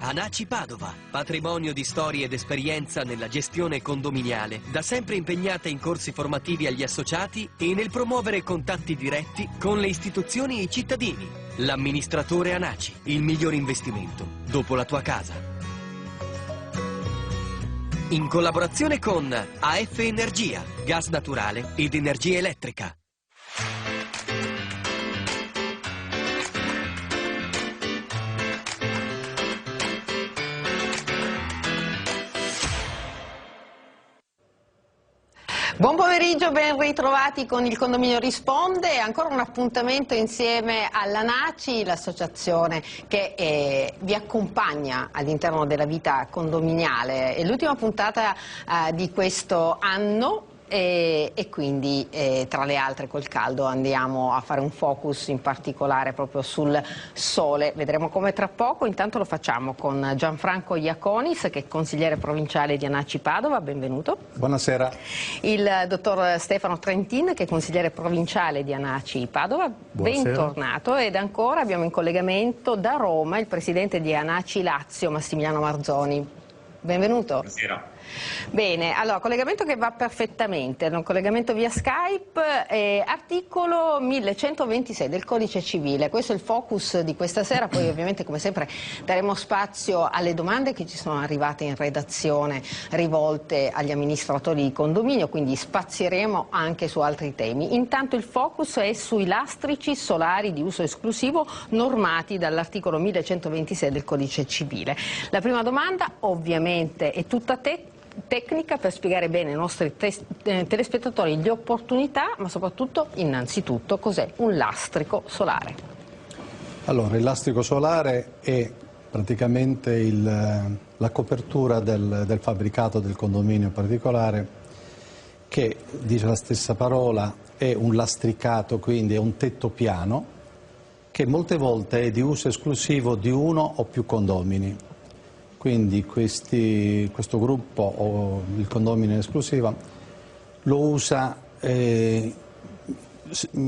Anaci Padova, patrimonio di storie ed esperienza nella gestione condominiale, da sempre impegnata in corsi formativi agli associati e nel promuovere contatti diretti con le istituzioni e i cittadini. L'amministratore Anaci, il miglior investimento dopo la tua casa. In collaborazione con AF Energia, gas naturale ed energia elettrica. Buon pomeriggio, ben ritrovati con il Condominio Risponde. Ancora un appuntamento insieme all'Anaci, l'associazione che vi accompagna all'interno della vita condominiale. È l'ultima puntata di questo anno. E quindi tra le altre col caldo andiamo a fare un focus in particolare proprio sul sole, vedremo come tra poco. Intanto lo facciamo con Gianfranco Iaconis, che è consigliere provinciale di Anaci Padova, benvenuto. Buonasera. Il dottor Stefano Trentin, che è consigliere provinciale di Anaci Padova, buonasera. Bentornato. Ed ancora abbiamo in collegamento da Roma il presidente di Anaci Lazio, Massimiliano Marzoni, benvenuto. Buonasera. Bene, allora, collegamento che va perfettamente, un collegamento via Skype, articolo 1126 del Codice Civile, questo è il focus di questa sera, poi ovviamente come sempre daremo spazio alle domande che ci sono arrivate in redazione rivolte agli amministratori di condominio, quindi spazieremo anche su altri temi. Intanto il focus è sui lastrici solari di uso esclusivo normati dall'articolo 1126 del Codice Civile. La prima domanda ovviamente è tutta tecnica per spiegare bene ai nostri telespettatori le opportunità, ma soprattutto, innanzitutto, cos'è un lastrico solare? Allora, il lastrico solare è praticamente la copertura del fabbricato del condominio in particolare, che, dice la stessa parola, è un lastricato, quindi è un tetto piano, che molte volte è di uso esclusivo di uno o più condomini. Quindi questo gruppo o il condominio in esclusiva lo usa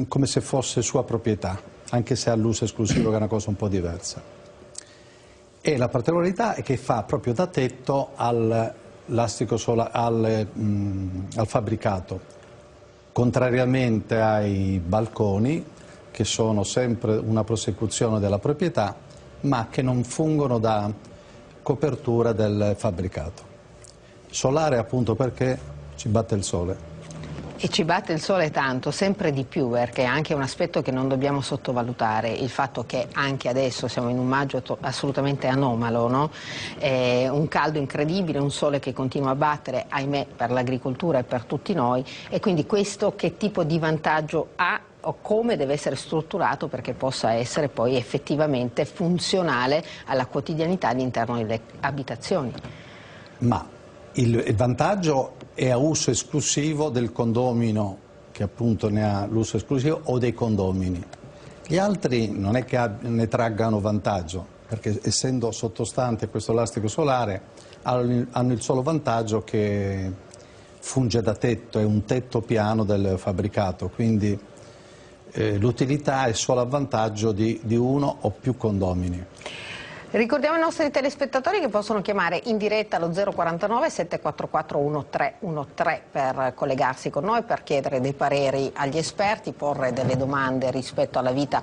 come se fosse sua proprietà, anche se ha l'uso esclusivo, che è una cosa un po' diversa. E la particolarità è che fa proprio da tetto al fabbricato, contrariamente ai balconi, che sono sempre una prosecuzione della proprietà, ma che non fungono da copertura del fabbricato. Solare appunto perché ci batte il sole. E ci batte il sole tanto, sempre di più, perché è anche un aspetto che non dobbiamo sottovalutare, il fatto che anche adesso siamo in un maggio assolutamente anomalo, no? Un caldo incredibile, un sole che continua a battere, ahimè, per l'agricoltura e per tutti noi, e quindi questo che tipo di vantaggio ha o come deve essere strutturato perché possa essere poi effettivamente funzionale alla quotidianità all'interno delle abitazioni? Ma il vantaggio è a uso esclusivo del condomino, che appunto ne ha l'uso esclusivo, o dei condomini. Gli altri non è che ne traggano vantaggio, perché essendo sottostante questo lastrico solare hanno il solo vantaggio che funge da tetto, è un tetto piano del fabbricato, quindi l'utilità è solo a vantaggio di uno o più condomini. Ricordiamo ai nostri telespettatori che possono chiamare in diretta allo 049 744 1313 per collegarsi con noi, per chiedere dei pareri agli esperti, porre delle domande rispetto alla vita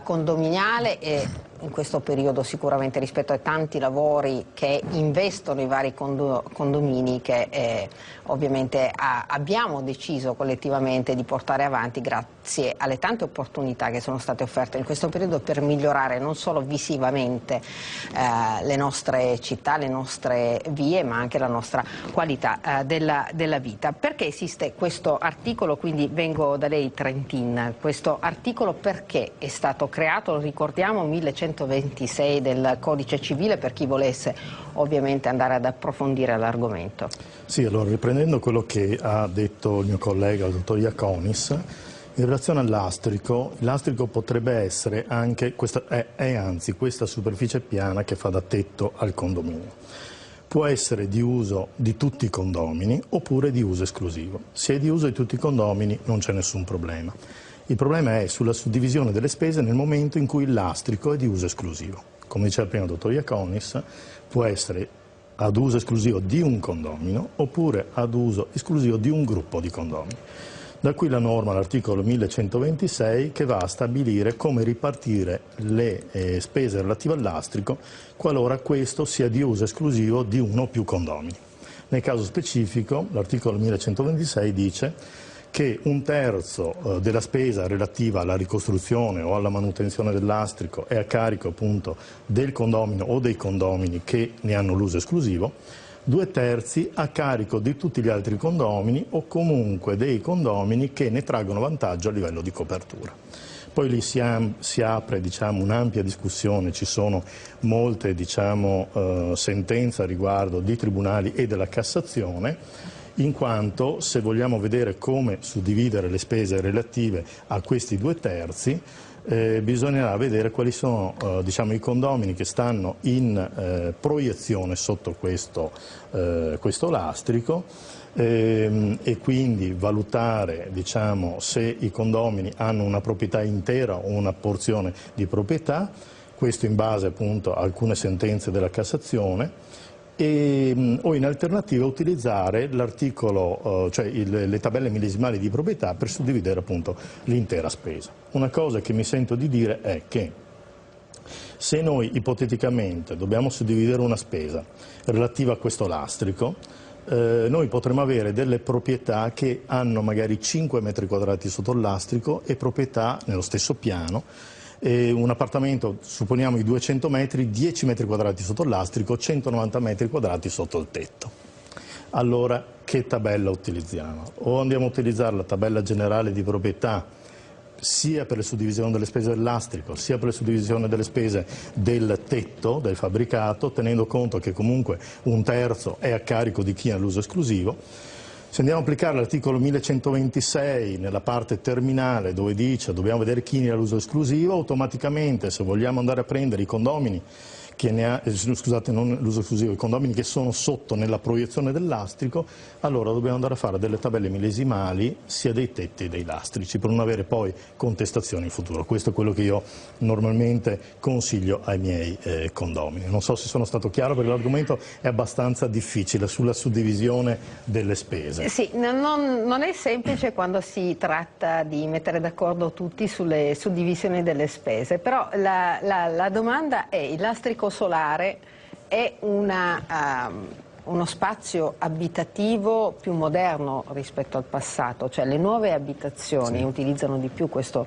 condominiale e in questo periodo sicuramente rispetto ai tanti lavori che investono i vari condomini che ovviamente abbiamo deciso collettivamente di portare avanti grazie alle tante opportunità che sono state offerte in questo periodo per migliorare non solo visivamente le nostre città, le nostre vie, ma anche la nostra qualità della vita. Perché esiste questo articolo? Quindi vengo da lei, Trentin. Questo articolo perché è stato creato? Lo ricordiamo, 1126 del Codice Civile, per chi volesse ovviamente andare ad approfondire l'argomento. Sì, allora riprendendo quello che ha detto il mio collega, il dottor Iaconis, in relazione al lastrico, il lastrico potrebbe essere anche, anzi questa superficie piana che fa da tetto al condominio. Può essere di uso di tutti i condomini oppure di uso esclusivo. Se è di uso di tutti i condomini non c'è nessun problema. Il problema è sulla suddivisione delle spese nel momento in cui il lastrico è di uso esclusivo. come diceva prima il dottor Iaconis, può essere ad uso esclusivo di un condomino oppure ad uso esclusivo di un gruppo di condomini. Da qui la norma, l'articolo 1126, che va a stabilire come ripartire le spese relative al lastrico qualora questo sia di uso esclusivo di uno o più condomini. Nel caso specifico, l'articolo 1126 dice che un terzo della spesa relativa alla ricostruzione o alla manutenzione del lastrico è a carico appunto del condomino o dei condomini che ne hanno l'uso esclusivo, 2/3 a carico di tutti gli altri condomini o comunque dei condomini che ne traggono vantaggio a livello di copertura. Poi lì si apre un'ampia discussione, ci sono molte sentenze a riguardo di tribunali e della Cassazione, in quanto se vogliamo vedere come suddividere le spese relative a questi 2/3, bisognerà vedere quali sono i condomini che stanno in proiezione sotto questo lastrico e quindi valutare se i condomini hanno una proprietà intera o una porzione di proprietà, questo in base appunto a alcune sentenze della Cassazione. O in alternativa utilizzare l'articolo, le tabelle millesimali di proprietà per suddividere appunto l'intera spesa. Una cosa che mi sento di dire è che se noi ipoteticamente dobbiamo suddividere una spesa relativa a questo lastrico, noi potremmo avere delle proprietà che hanno magari 5 metri quadrati sotto il lastrico e proprietà nello stesso piano. Un appartamento, supponiamo di 200 metri, 10 metri quadrati sotto il lastrico, 190 metri quadrati sotto il tetto. Allora che tabella utilizziamo? O andiamo a utilizzare la tabella generale di proprietà sia per le suddivisioni delle spese del lastrico, sia per le suddivisioni delle spese del tetto, del fabbricato, tenendo conto che comunque 1/3 è a carico di chi ha l'uso esclusivo. Se andiamo a applicare l'articolo 1126 nella parte terminale dove dice dobbiamo vedere chi ne ha l'uso esclusivo, automaticamente se vogliamo andare a prendere i condomini non l'uso esclusivo, i condomini che sono sotto nella proiezione del lastrico, allora dobbiamo andare a fare delle tabelle millesimali sia dei tetti che dei lastrici per non avere poi contestazioni in futuro. Questo è quello che io normalmente consiglio ai miei condomini. Non so se sono stato chiaro perché l'argomento è abbastanza difficile sulla suddivisione delle spese. Sì, non è semplice quando si tratta di mettere d'accordo tutti sulle suddivisioni delle spese, però la domanda è: il lastrico solare è uno spazio abitativo più moderno rispetto al passato, cioè le nuove abitazioni utilizzano di più questo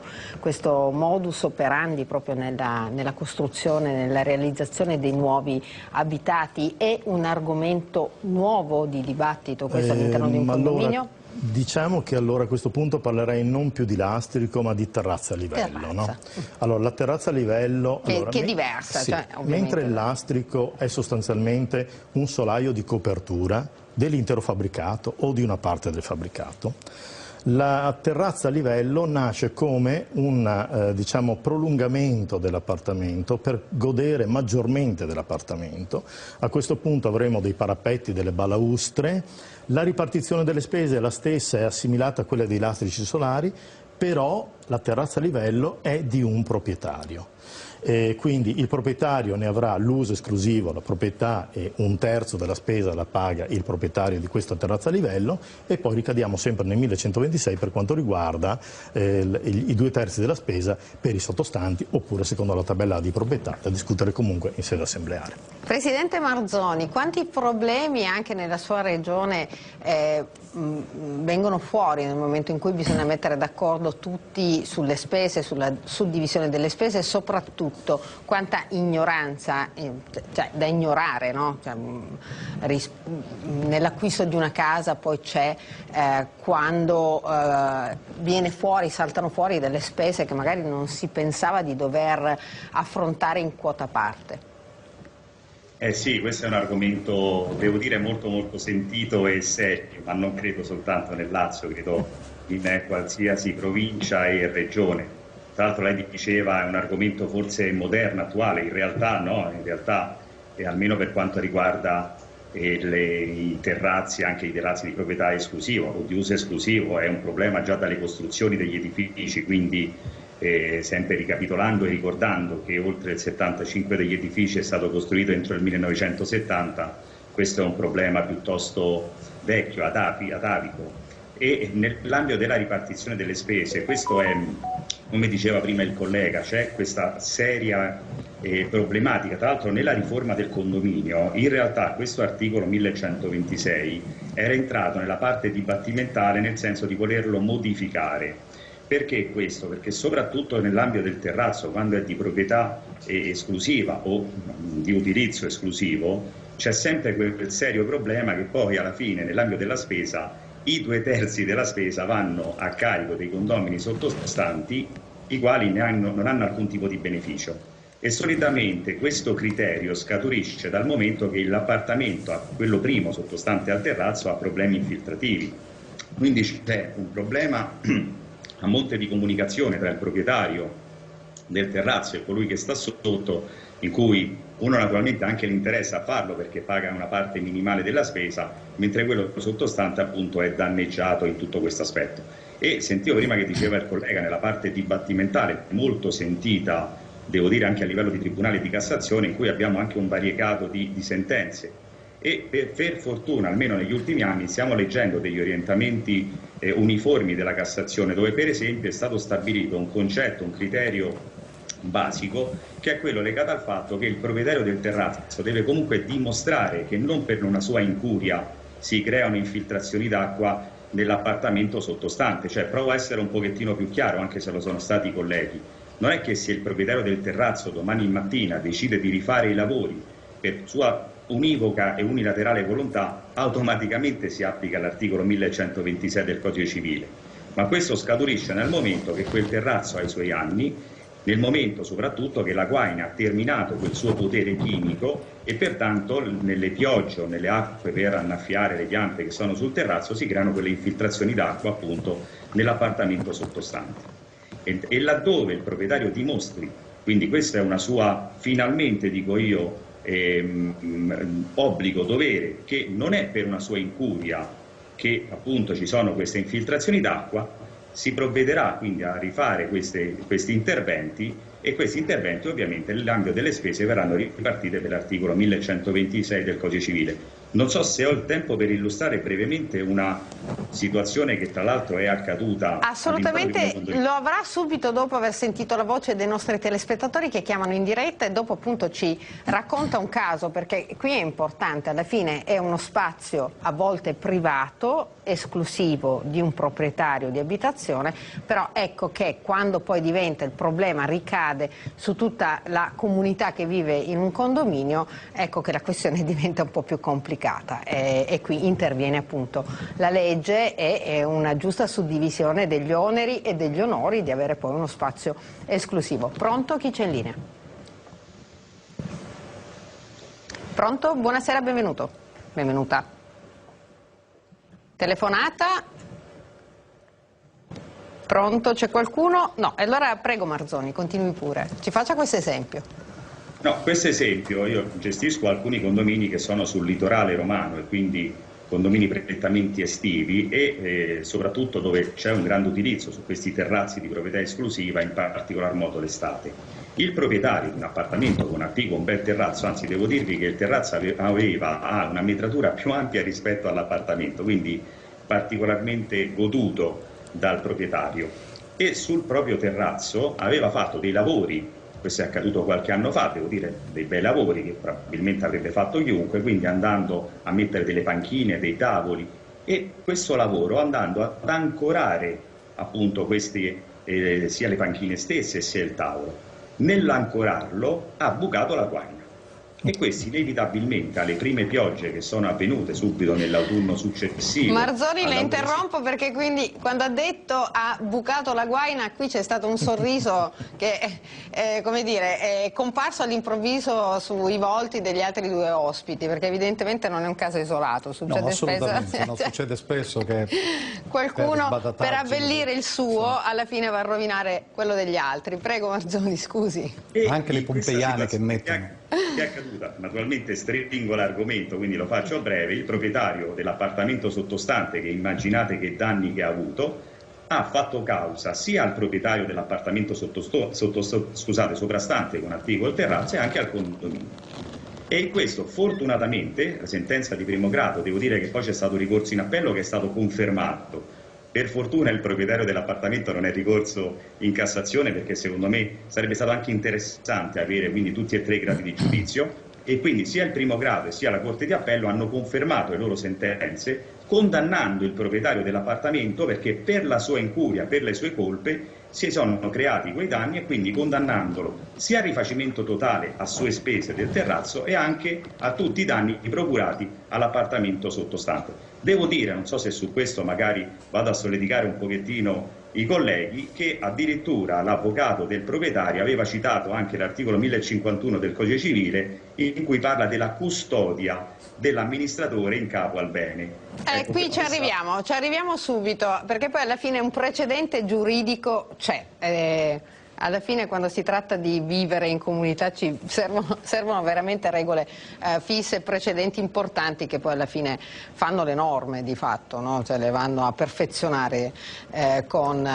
modus operandi proprio nella costruzione, nella realizzazione dei nuovi abitati. È un argomento nuovo di dibattito questo all'interno di un condominio? Diciamo che allora a questo punto parlerei non più di lastrico ma di terrazza a livello. No? Allora, la terrazza a livello che è diversa. Sì, cioè, mentre il lastrico è sostanzialmente un solaio di copertura dell'intero fabbricato o di una parte del fabbricato, la terrazza a livello nasce come un prolungamento dell'appartamento per godere maggiormente dell'appartamento. A questo punto avremo dei parapetti, delle balaustre. La ripartizione delle spese è la stessa, è assimilata a quella dei lastrici solari, però la terrazza a livello è di un proprietario. Quindi il proprietario ne avrà l'uso esclusivo, la proprietà e 1/3 della spesa la paga il proprietario di questa terrazza a livello e poi ricadiamo sempre nel 1126 per quanto riguarda i 2/3 della spesa per i sottostanti oppure secondo la tabella di proprietà da discutere comunque in sede assembleare. Presidente Marzoni, quanti problemi anche nella sua regione vengono fuori nel momento in cui bisogna mettere d'accordo tutti sulle spese, sulla suddivisione delle spese e soprattutto quanta ignoranza, da ignorare, no? Nell'acquisto di una casa poi c'è quando saltano fuori delle spese che magari non si pensava di dover affrontare in quota parte. Sì, questo è un argomento, devo dire, molto molto sentito e serio, ma non credo soltanto nel Lazio, credo in qualsiasi provincia e regione. Tra l'altro lei diceva è un argomento forse moderno, attuale, in realtà no, almeno per quanto riguarda i terrazzi, anche i terrazzi di proprietà esclusiva o di uso esclusivo, è un problema già dalle costruzioni degli edifici, quindi sempre ricapitolando e ricordando che oltre il 75% degli edifici è stato costruito entro il 1970, questo è un problema piuttosto vecchio, atavico. E nell'ambito della ripartizione delle spese, questo è, come diceva prima il collega, c'è questa seria problematica. Tra l'altro nella riforma del condominio, in realtà questo articolo 1126 era entrato nella parte dibattimentale nel senso di volerlo modificare. Perché questo? Perché soprattutto nell'ambito del terrazzo, quando è di proprietà esclusiva o di utilizzo esclusivo, c'è sempre quel serio problema che poi alla fine nell'ambito della spesa i 2/3 della spesa vanno a carico dei condomini sottostanti, i quali non hanno alcun tipo di beneficio. E solitamente questo criterio scaturisce dal momento che l'appartamento, quello primo sottostante al terrazzo, ha problemi infiltrativi. Quindi c'è un problema a monte di comunicazione tra il proprietario del terrazzo e colui che sta sotto, in cui uno naturalmente ha anche l'interesse a farlo perché paga una parte minimale della spesa, mentre quello sottostante appunto è danneggiato in tutto questo aspetto. E sentivo prima che diceva il collega nella parte dibattimentale, molto sentita, devo dire anche a livello di tribunale di Cassazione, in cui abbiamo anche un variegato di sentenze. E per fortuna, almeno negli ultimi anni, stiamo leggendo degli orientamenti uniformi della Cassazione, dove per esempio è stato stabilito un concetto, un criterio basico, che è quello legato al fatto che il proprietario del terrazzo deve comunque dimostrare che non per una sua incuria si creano infiltrazioni d'acqua nell'appartamento sottostante. Cioè, provo a essere un pochettino più chiaro, anche se lo sono stati i colleghi. Non è che se il proprietario del terrazzo domani mattina decide di rifare i lavori per sua univoca e unilaterale volontà, automaticamente si applica l'articolo 1126 del Codice Civile. Ma questo scaturisce nel momento che quel terrazzo ha i suoi anni, nel momento soprattutto che la guaina ha terminato quel suo potere chimico e pertanto nelle piogge o nelle acque per annaffiare le piante che sono sul terrazzo si creano quelle infiltrazioni d'acqua appunto nell'appartamento sottostante. E laddove il proprietario dimostri, quindi questa è una sua, finalmente dico io, obbligo, dovere, che non è per una sua incuria che appunto ci sono queste infiltrazioni d'acqua, si provvederà quindi a rifare questi interventi, e questi interventi ovviamente nell'ambito delle spese verranno ripartite per l'articolo 1126 del Codice Civile. Non so se ho il tempo per illustrare brevemente una situazione che tra l'altro è accaduta. Assolutamente, lo avrà subito dopo aver sentito la voce dei nostri telespettatori che chiamano in diretta, e dopo appunto ci racconta un caso, perché qui è importante, alla fine è uno spazio a volte privato, esclusivo di un proprietario di abitazione, però ecco che quando poi diventa il problema ricade su tutta la comunità che vive in un condominio, ecco che la questione diventa un po' più complicata, e qui interviene appunto la legge e una giusta suddivisione degli oneri e degli onori di avere poi uno spazio esclusivo. Pronto? Chi c'è in linea? Pronto? Buonasera, benvenuto. Benvenuta. Telefonata? Pronto? C'è qualcuno? No, allora prego Marzoni, continui pure. Ci faccia questo esempio. No, questo esempio, io gestisco alcuni condomini che sono sul litorale romano e quindi condomini prettamente estivi e soprattutto dove c'è un grande utilizzo su questi terrazzi di proprietà esclusiva, in particolar modo l'estate. Il proprietario di un appartamento con attiguo un bel terrazzo, anzi devo dirvi che il terrazzo ha una metratura più ampia rispetto all'appartamento, quindi particolarmente goduto dal proprietario, e sul proprio terrazzo aveva fatto dei lavori. Questo è accaduto qualche anno fa, devo dire, dei bei lavori che probabilmente avrebbe fatto chiunque, quindi andando a mettere delle panchine, dei tavoli, e questo lavoro andando ad ancorare appunto sia le panchine stesse sia il tavolo. Nell'ancorarlo ha bucato la guaina. E questo inevitabilmente alle prime piogge che sono avvenute subito nell'autunno successivo. Marzoni, le interrompo perché quindi quando ha detto ha bucato la guaina, qui c'è stato un sorriso che come dire, è comparso all'improvviso sui volti degli altri due ospiti, perché evidentemente non è un caso isolato, succede no, assolutamente, spesso. no, succede spesso che qualcuno per abbellire il suo alla fine va a rovinare quello degli altri. Prego Marzoni, scusi. E anche le pompeiane che mettono. Che è accaduta? Naturalmente stringo l'argomento, quindi lo faccio breve. Il proprietario dell'appartamento sottostante, che immaginate che danni che ha avuto, ha fatto causa sia al proprietario dell'appartamento soprastante con attivo il terrazzo e anche al condominio. E in questo, fortunatamente, la sentenza di primo grado, devo dire che poi c'è stato ricorso in appello che è stato confermato. Per fortuna il proprietario dell'appartamento non è ricorso in Cassazione, perché secondo me sarebbe stato anche interessante avere quindi tutti e tre i gradi di giudizio, e quindi sia il primo grado e sia la Corte di Appello hanno confermato le loro sentenze, condannando il proprietario dell'appartamento perché per la sua incuria, per le sue colpe, si sono creati quei danni, e quindi condannandolo sia al rifacimento totale a sue spese del terrazzo e anche a tutti i danni procurati all'appartamento sottostante. Devo dire, non so se su questo magari vado a solleticare un pochettino i colleghi, che addirittura l'avvocato del proprietario aveva citato anche l'articolo 1051 del Codice Civile, in cui parla della custodia dell'amministratore in capo al bene. Ecco, qui ci arriviamo subito, perché poi alla fine un precedente giuridico c'è. Alla fine, quando si tratta di vivere in comunità, ci servono veramente regole fisse, precedenti importanti, che poi alla fine fanno le norme di fatto, no? Cioè le vanno a perfezionare con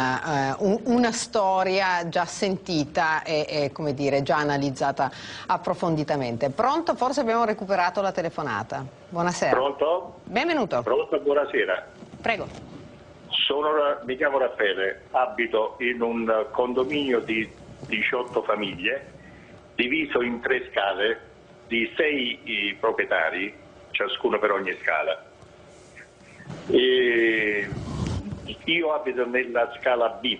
una storia già sentita e come dire, già analizzata approfonditamente. Pronto? Forse abbiamo recuperato la telefonata. Buonasera. Pronto? Benvenuto. Pronto, buonasera. Prego. Mi chiamo Raffaele, abito in un condominio di 18 famiglie, diviso in 3 scale di 6 proprietari, ciascuno per ogni scala. E io abito nella scala B,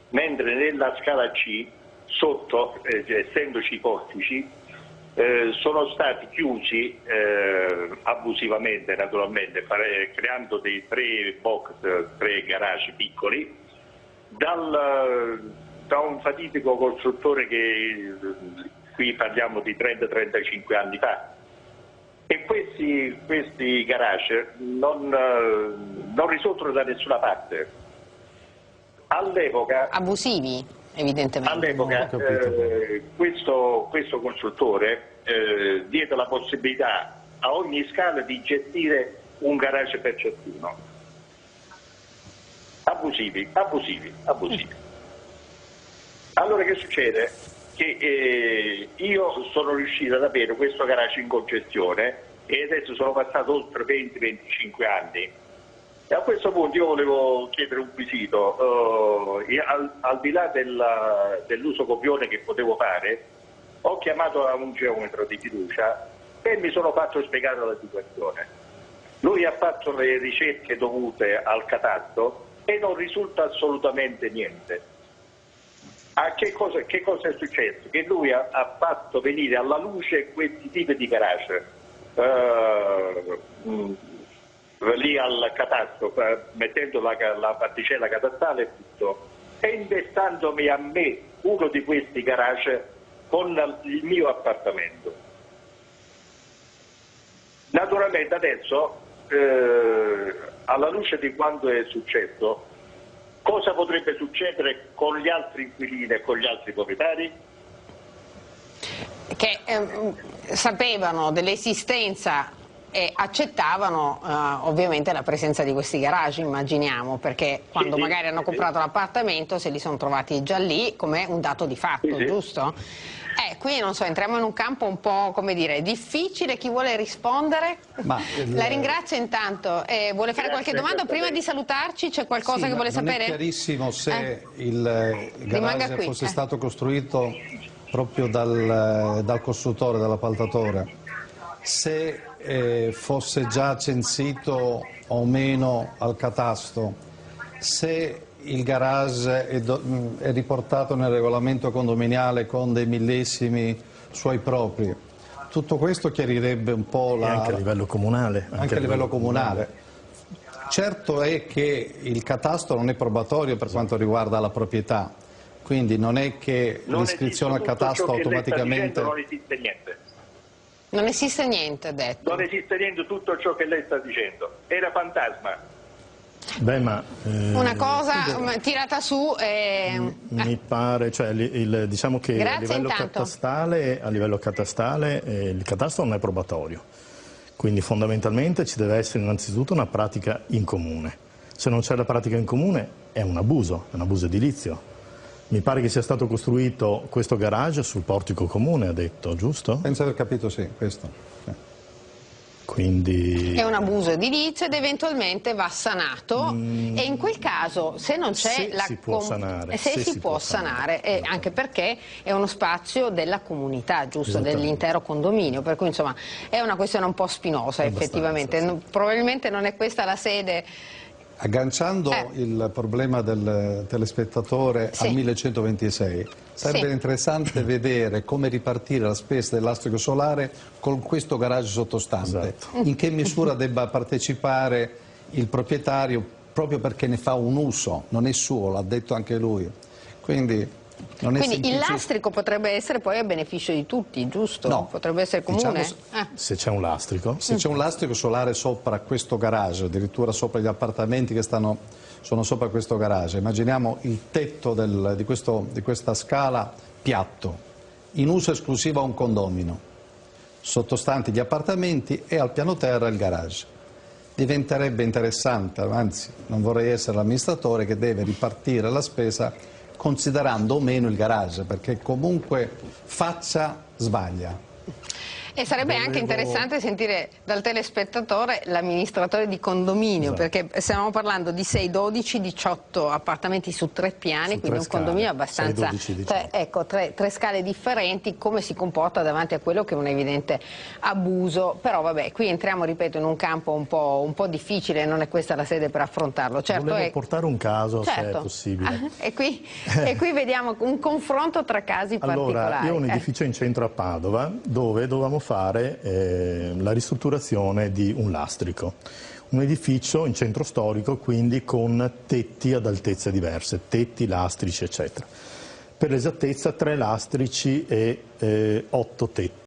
mentre nella scala C, sotto, essendoci portici, sono stati chiusi abusivamente, naturalmente, creando dei 3 box, 3 garage piccoli, da un fatidico costruttore che qui parliamo di 30-35 anni fa. E questi garage non risultano da nessuna parte. All'epoca, abusivi? Evidentemente. All'epoca questo costruttore diede la possibilità a ogni scala di gestire un garage per ciascuno. Abusivi. Allora che succede? Che io sono riuscito ad avere questo garage in concessione e adesso sono passato oltre 20-25 anni. E a questo punto io volevo chiedere un quesito, al di là dell'uso copione che potevo fare, ho chiamato a un geometra di fiducia e mi sono fatto spiegare la situazione. Lui ha fatto le ricerche dovute al catasto e non risulta assolutamente niente. Che cosa è successo? Che lui ha fatto venire alla luce questi tipi di garage. Lì al catasto, mettendo la particella catastale e tutto, e investandomi a me uno di questi garage con il mio appartamento. Naturalmente adesso, alla luce di quanto è successo, cosa potrebbe succedere con gli altri inquilini e con gli altri proprietari? Che sapevano dell'esistenza e accettavano ovviamente la presenza di questi garage, immaginiamo, perché quando magari hanno comprato l'appartamento se li sono trovati già lì come un dato di fatto, giusto? Quindi non so, entriamo in un campo un po', come dire, difficile. Chi vuole rispondere? La ringrazio intanto. Vuole fare qualche domanda? Prima di salutarci c'è qualcosa che vuole sapere? Non è chiarissimo se il garage fosse stato costruito proprio dal costruttore, dall'appaltatore, se fosse già censito o meno al catasto, se il garage è riportato nel regolamento condominiale con dei millesimi suoi propri. Tutto questo chiarirebbe un po' anche a livello comunale. Anche a livello comunale. Certo è che il catasto non è probatorio per quanto riguarda la proprietà, quindi non è che l'iscrizione al catasto automaticamente... Non esiste niente. Non esiste niente, ha detto. Non esiste niente, tutto ciò che lei sta dicendo. Era fantasma. Una cosa tirata su. Mi pare, cioè, diciamo che a livello catastale il catasto non è probatorio, quindi fondamentalmente ci deve essere innanzitutto una pratica in comune. Se non c'è la pratica in comune è un abuso edilizio. Mi pare che sia stato costruito questo garage sul portico comune, ha detto, giusto? Penso di aver capito, sì, questo. Quindi... È un abuso edilizio ed eventualmente va sanato e in quel caso se non c'è se si può sanare, se si può sanare, anche perché è uno spazio della comunità, giusto, dell'intero condominio, per cui insomma è una questione un po' spinosa effettivamente, sì. Probabilmente non è questa la sede. Agganciando il problema del telespettatore Sì. al 1126, sarebbe Sì. interessante vedere come ripartire la spesa del lastrico solare con questo garage sottostante. Esatto. In che misura debba partecipare il proprietario, proprio perché ne fa un uso, non è suo, l'ha detto anche lui. Quindi Il lastrico potrebbe essere poi a beneficio di tutti, giusto? No, Potrebbe essere comune? diciamo, Se c'è un lastrico? se c'è un lastrico solare sopra questo garage, addirittura sopra gli appartamenti che sono sopra questo garage, immaginiamo il tetto di questa scala piatto, in uso esclusivo a un condomino, sottostanti gli appartamenti e al piano terra il garage. Diventerebbe interessante, anzi non vorrei essere l'amministratore che deve ripartire la spesa considerando o meno il garage, perché comunque faccia sbaglia. E sarebbe anche interessante sentire dal telespettatore l'amministratore di condominio, Esatto. perché stiamo parlando di 6, 12, 18 appartamenti su 3 piani, Su quindi 3 un condominio scale, abbastanza... 6, 12, 18. tre scale differenti, come si comporta davanti a quello che è un evidente abuso, però vabbè, qui entriamo, ripeto, in un campo un po' difficile, non è questa la sede per affrontarlo. Certo, Volevo portare un caso, se è possibile. E qui vediamo un confronto tra casi particolari. Io ho un edificio in centro a Padova dove dovevamo fare la ristrutturazione di un lastrico. Un edificio in centro storico, quindi con tetti ad altezze diverse, tetti, lastrici, eccetera. Per l'esattezza 3 lastrici e 8 tetti.